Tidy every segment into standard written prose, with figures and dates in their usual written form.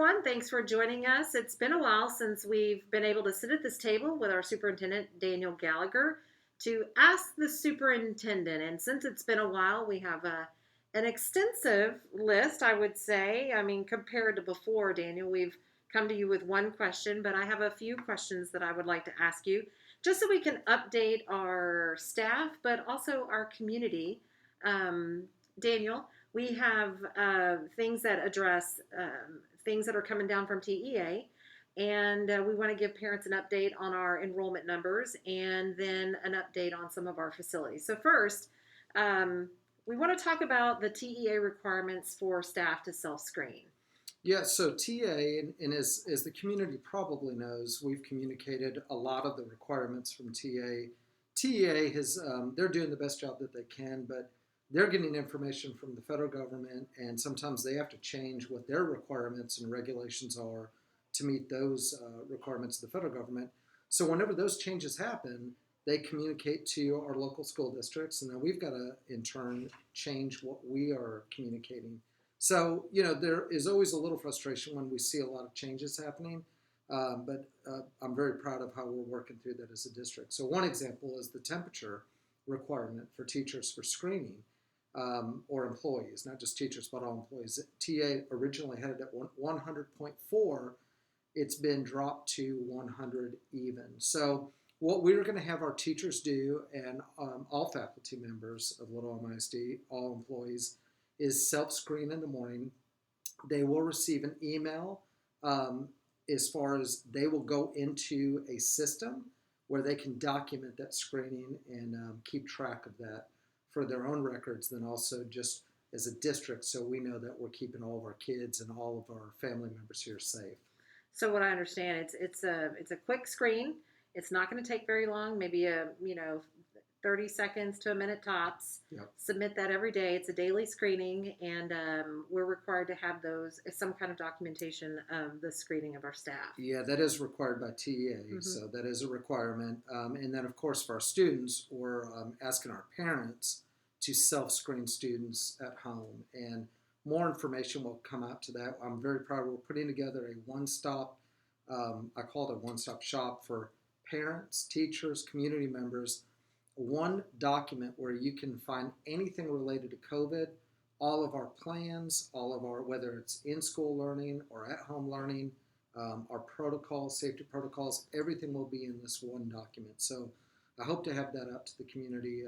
everyone. Thanks for joining us. It's been a while since we've been able to sit at this table with our superintendent, Daniel Gallagher, to ask the superintendent. And since it's been a while, we have an extensive list, I would say. I mean, compared to before, Daniel, we've come to you with one question, but I have a few questions that I would like to ask you just so we can update our staff, but also our community. Daniel, we have things that address things that are coming down from TEA, and we want to give parents an update on our enrollment numbers and then an update on some of our facilities. So, first, we want to talk about the TEA requirements for staff to self screen. Yeah, so TA, and as the community probably knows, we've communicated a lot of the requirements from TA. TEA they're doing the best job that they can, but they're getting information from the federal government, and sometimes they have to change what their requirements and regulations are to meet those requirements of the federal government. So whenever those changes happen, they communicate to our local school districts, and then we've got to, in turn, change what we are communicating. So, there is always a little frustration when we see a lot of changes happening, but I'm very proud of how we're working through that as a district. So one example is the temperature requirement for teachers for screening, or employees, not just teachers, but all employees. TA originally had it at 100.4. It's been dropped to 100 even. So what we're going to have our teachers do, and all faculty members of Little Elm ISD, all employees, is self-screen in the morning. They will receive an email as far as they will go into a system where they can document that screening and keep track of that for their own records, then also just as a district, so we know that we're keeping all of our kids and all of our family members here safe. So what I understand, it's a quick screen. It's not going to take very long, maybe 30 seconds to a minute tops. Yep. Submit that every day. It's a daily screening, and we're required to have those as some kind of documentation of the screening of our staff. Yeah, that is required by TEA, so that is a requirement. And then, of course, for our students, we're asking our parents to self-screen students at home, and more information will come out to that. I'm very proud we're putting together a one-stop, I call it a one-stop shop for parents, teachers, community members, one document where you can find anything related to COVID, all of our plans, all of our, whether it's in-school learning or at-home learning, our protocols, safety protocols, everything will be in this one document. So I hope to have that out to the community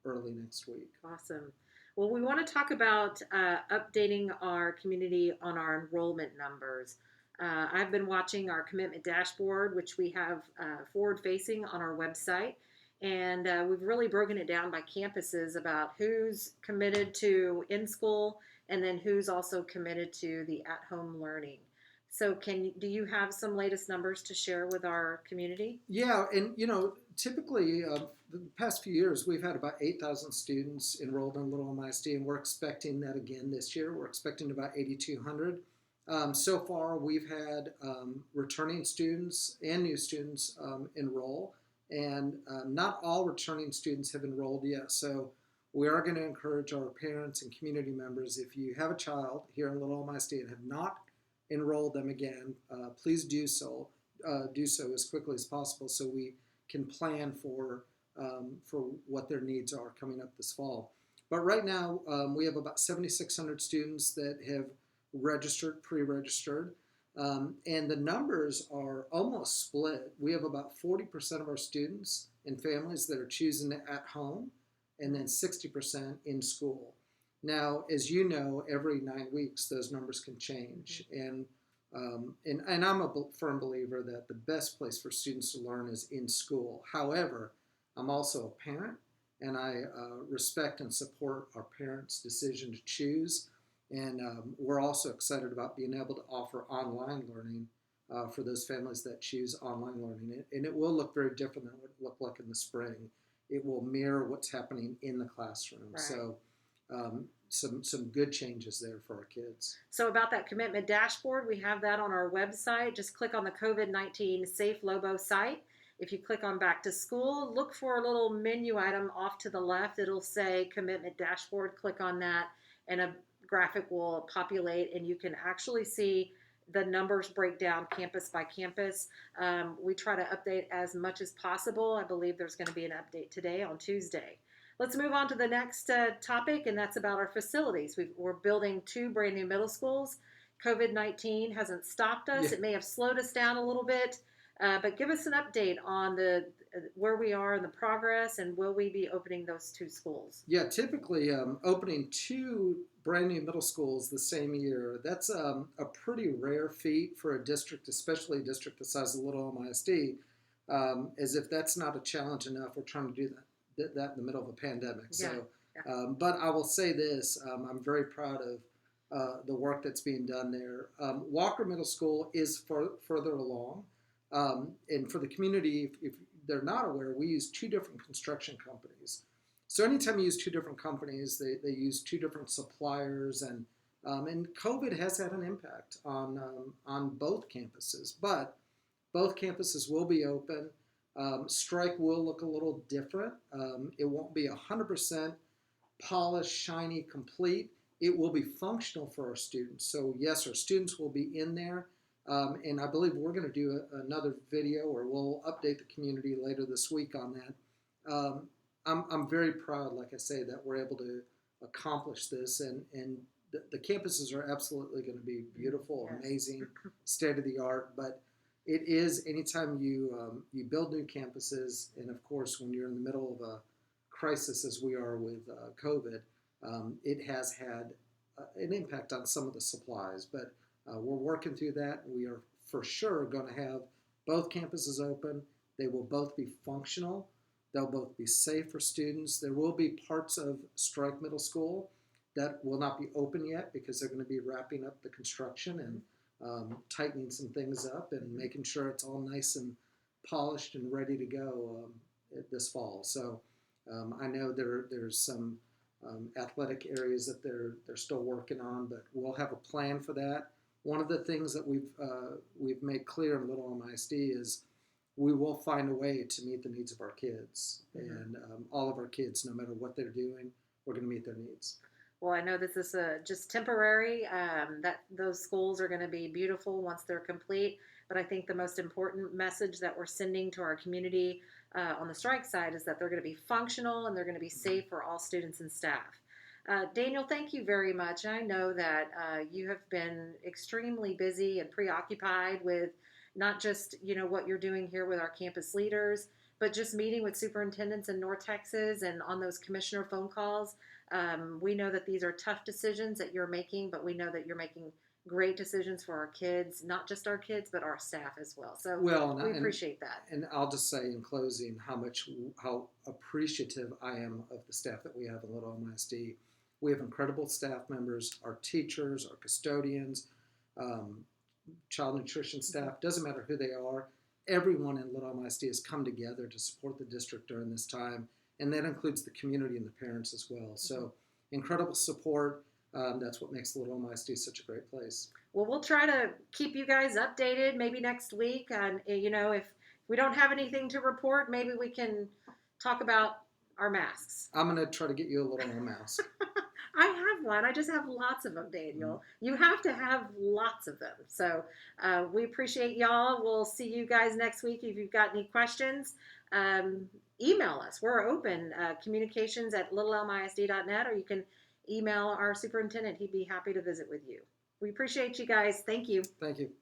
early next week. Awesome. Well, we want to talk about updating our community on our enrollment numbers. I've been watching our commitment dashboard, which we have forward-facing on our website. And we've really broken it down by campuses about who's committed to in-school and then who's also committed to the at-home learning. So do you have some latest numbers to share with our community? Yeah, and typically the past few years we've had about 8,000 students enrolled in Little Elm ISD, and we're expecting that again this year. We're expecting about 8,200. So far we've had returning students and new students enroll. And not all returning students have enrolled yet. So we are going to encourage our parents and community members, if you have a child here in Little Elm ISD and have not enrolled them again, please do so as quickly as possible so we can plan for what their needs are coming up this fall. But right now, we have about 7,600 students that have registered, pre-registered. And the numbers are almost split. We have about 40% of our students and families that are choosing it at home, and then 60% in school. Now, as you know, every 9 weeks those numbers can change, and I'm a firm believer that the best place for students to learn is in school. However, I'm also a parent, and I respect and support our parents' decision to choose. And we're also excited about being able to offer online learning for those families that choose online learning. And it will look very different than what it looked like in the spring. It will mirror what's happening in the classroom. Right. So some good changes there for our kids. So about that commitment dashboard, we have that on our website. Just click on the COVID-19 Safe Lobo site. If you click on Back to School, look for a little menu item off to the left. It'll say Commitment Dashboard. Click on that, and a graphic will populate, and you can actually see the numbers break down campus by campus. We try to update as much as possible. I believe there's going to be an update today on Tuesday. Let's move on to the next topic, and that's about our facilities. We're building 2 brand new middle schools. COVID 19 hasn't stopped us. Yeah. It may have slowed us down a little bit, but give us an update on the where we are in the progress, and will we be opening those 2 schools? Yeah, typically opening 2 brand new middle schools the same year, that's a pretty rare feat for a district, especially a district the size of Little Elm ISD. As if that's not a challenge enough, we're trying to do that in the middle of a pandemic. Yeah. So, Yeah. but I will say this, I'm very proud of the work that's being done there. Walker Middle School is further along. And for the community, if they're not aware, we use 2 different construction companies. So anytime you use 2 different companies, they use 2 different suppliers, and COVID has had an impact on both campuses. But both campuses will be open. Strike will look a little different. It won't be 100% polished, shiny, complete. It will be functional for our students. So yes, our students will be in there. And I believe we're going to do another video, or we'll update the community later this week on that. I'm very proud, like I say, that we're able to accomplish this, and the campuses are absolutely going to be beautiful, Yes. amazing, state of the art. But it is, anytime you build new campuses, and of course when you're in the middle of a crisis as we are with COVID, it has had an impact on some of the supplies. But we're working through that. We are for sure going to have both campuses open. They will both be functional. They'll both be safe for students. There will be parts of Strike Middle School that will not be open yet because they're going to be wrapping up the construction and tightening some things up and making sure it's all nice and polished and ready to go this fall. So I know there's some athletic areas that they're still working on, but we'll have a plan for that. One of the things that we've made clear in Little Elm ISD is we will find a way to meet the needs of our kids, and all of our kids, no matter what they're doing, we're going to meet their needs. Well, I know this is just temporary. That those schools are going to be beautiful once they're complete. But I think the most important message that we're sending to our community on the strike side is that they're going to be functional and they're going to be safe for all students and staff. Daniel, thank you very much. I know that you have been extremely busy and preoccupied with not just what you're doing here with our campus leaders, but just meeting with superintendents in North Texas and on those commissioner phone calls. We know that these are tough decisions that you're making, but we know that you're making great decisions for our kids, not just our kids, but our staff as well. So we appreciate that. And I'll just say in closing how appreciative I am of the staff that we have in Little Elm ISD. We have incredible staff members, our teachers, our custodians, child nutrition staff, doesn't matter who they are. Everyone in Little Elm ISD has come together to support the district during this time, and that includes the community and the parents as well. So incredible support. That's what makes Little Elm ISD such a great place. Well, we'll try to keep you guys updated maybe next week. And, if we don't have anything to report, maybe we can talk about our masks. I'm going to try to get you a Little Elm mask. I have one. I just have lots of them, Daniel. You have to have lots of them. So we appreciate y'all. We'll see you guys next week. If you've got any questions, email us. We're open. Communications@littleelmisd.net, or you can email our superintendent. He'd be happy to visit with you. We appreciate you guys. Thank you. Thank you.